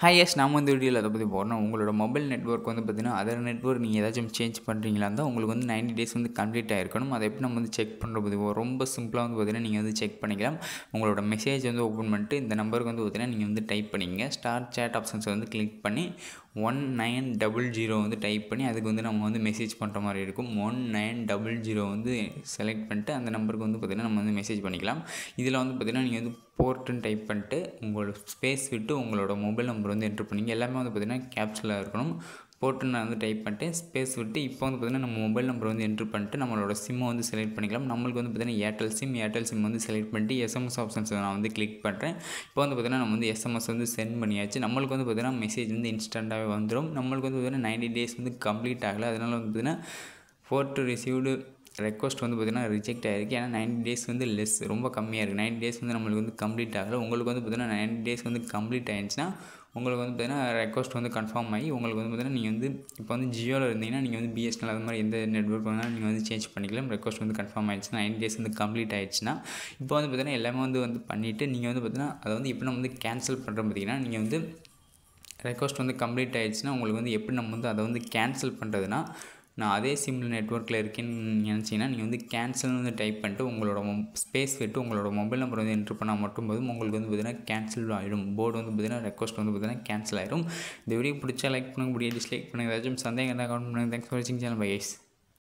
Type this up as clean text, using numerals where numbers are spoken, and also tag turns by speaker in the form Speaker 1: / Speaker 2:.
Speaker 1: Hi S நான் வந்து வீடியோவில் அதை பற்றி போடுறேன். உங்களோட மொபைல் நெட்வொர்க் வந்து பார்த்தீங்கன்னா அதர் நெட்வொர்க் நீங்கள் ஏதாச்சும் சேஞ்ச் பண்ணுறீங்களா இருந்தால் உங்களுக்கு வந்து 90 டேஸ் வந்து கம்ப்ளீட் ஆகிருக்கணும். அதை எப்படி நம்ம வந்து செக் பண்ணுற பற்றி ரொம்ப சிம்பிளாக வந்து பார்த்தீங்கன்னா நீங்கள் வந்து செக் பண்ணிக்கலாம். உங்களோட மெசேஜ் வந்து ஓப்பன் பண்ணிட்டு இந்த நம்பருக்கு வந்து பார்த்தீங்கன்னா நீங்கள் வந்து டைப் பண்ணிங்க. ஸ்டார் சேட் ஆப்ஷன்ஸை வந்து கிளிக் பண்ணி 1900 வந்து டைப் பண்ணி அதுக்கு வந்து நம்ம வந்து மெசேஜ் பண்ணுற மாதிரி இருக்கும். 1900 வந்து செலக்ட் பண்ணிட்டு அந்த நம்பருக்கு வந்து பார்த்திங்கன்னா நம்ம வந்து மெசேஜ் பண்ணிக்கலாம். இதில் வந்து பார்த்திங்கன்னா நீங்கள் வந்து போர்ட்டுன்னு டைப் பண்ணிட்டு உங்களோட ஸ்பேஸ் விட்டு உங்களோட மொபைல் நம்பர் வந்து என்ட்ரு பண்ணிங்க. எல்லாமே வந்து பார்த்திங்கன்னா கேப்சலாக இருக்கணும். போர்ட்டுன்னு நான் வந்து டைப் பண்ணிட்டு ஸ்பேஸ் விட்டு இப்போ வந்து பார்த்திங்கன்னா நம்ம மொபைல் நம்பர் வந்து என்ட்ரு பண்ணிட்டு நம்மளோட சிம்மை வந்து செலக்ட் பண்ணிக்கலாம். நம்மளுக்கு வந்து பார்த்திங்கன்னா ஏர்டெல் சிம் வந்து செலக்ட் பண்ணிட்டு எஸ்எம்எஸ் ஆப்ஷன்ஸை நான் வந்து கிளிக் பண்ணுறேன். இப்போ வந்து பார்த்திங்கன்னா நம்ம வந்து எஸ்எம்எஸ் வந்து சென்ட் பண்ணியாச்சு. நம்மளுக்கு வந்து பார்த்திங்கன்னா மெசேஜ் வந்து இன்ஸ்டண்ட்டாகவே வந்துடும். நம்மளுக்கு வந்து பார்த்திங்கன்னா 90 டேஸ் வந்து கம்ப்ளீட் ஆகலை. அதனால் வந்து பார்த்திங்கன்னா ஃபோர்ட்டு ரிசீவ்டு ரெக்வஸ்ட் வந்து பார்த்திங்கன்னா ரிஜெக்ட் ஆகிருக்கு. ஏன்னா 90 டேஸ் வந்து ரொம்ப கம்மியாக இருக்குது. 90 டேஸ் வந்து நம்மளுக்கு வந்து கம்ப்ளீட் ஆகலை. உங்களுக்கு வந்து பார்த்திங்கன்னா 90 டேஸ் வந்து கம்ப்ளீட் ஆகிடுச்சுன்னா உங்களுக்கு வந்து பார்த்திங்கன்னா ரெக்வஸ்ட் வந்து கன்ஃபார்ம் ஆகி உங்களுக்கு வந்து பார்த்திங்கன்னா நீங்கள் வந்து இப்போ வந்து ஜியோவில் இருந்தீங்கன்னா நீங்கள் வந்து பிஎஸ்என்எல் அது மாதிரி எந்த நெட்வொர்க் வேணாலும் நீங்கள் வந்து சேஞ்ச் பண்ணிக்கலாம். ரெக்வஸ்ட் வந்து கன்ஃபார்ம் ஆகிடுச்சுன்னா 90 டேஸ் வந்து கம்ப்ளீட் ஆகிடுச்சுன்னா இப்போ வந்து பார்த்திங்கன்னா எல்லாமே வந்து பண்ணிவிட்டு நீங்கள் வந்து பார்த்திங்கன்னா அதை வந்து இப்போ நம்ம வந்து கேன்சல் பண்ணுறோம். பார்த்திங்கன்னா நீங்கள் வந்து ரெக்வஸ்ட் வந்து கம்ப்ளீட் ஆகிடுச்சுன்னா உங்களுக்கு வந்து எப்படி நம்ம வந்து அதை வந்து கேன்சல் பண்ணுறதுனா நான் அதே சிம்மில் நெட்வொர்க்கில் இருக்கேன்னு நினச்சிங்கன்னா நீங்கள் வந்து கேன்சல்னு வந்து டைப் பண்ணிட்டு உங்களோட ஸ்பேஸ் விட்டு உங்களோட மொபைல் நம்பர் வந்து என்ட்ரு பண்ணால் மட்டும் போதும் உங்களுக்கு வந்து பார்த்திங்கன்னா கேன்சல் ஆகிடும். போர்டு வந்து பார்த்திங்கன்னா ரெக்வஸ்ட் வந்து பார்த்திங்கன்னா கேன்சல் ஆகிடும். இந்த வீடியோ பிடிச்சா லைக் பண்ணுங்கள், டிஸ்லைக் பண்ணுங்கள். ஏதாச்சும் சந்தேகம் இருந்தால் கமெண்ட் பண்ணுங்கள். தேங்க்ஸ் ஃபார் வாட்சிங் சேனல். Bye guys.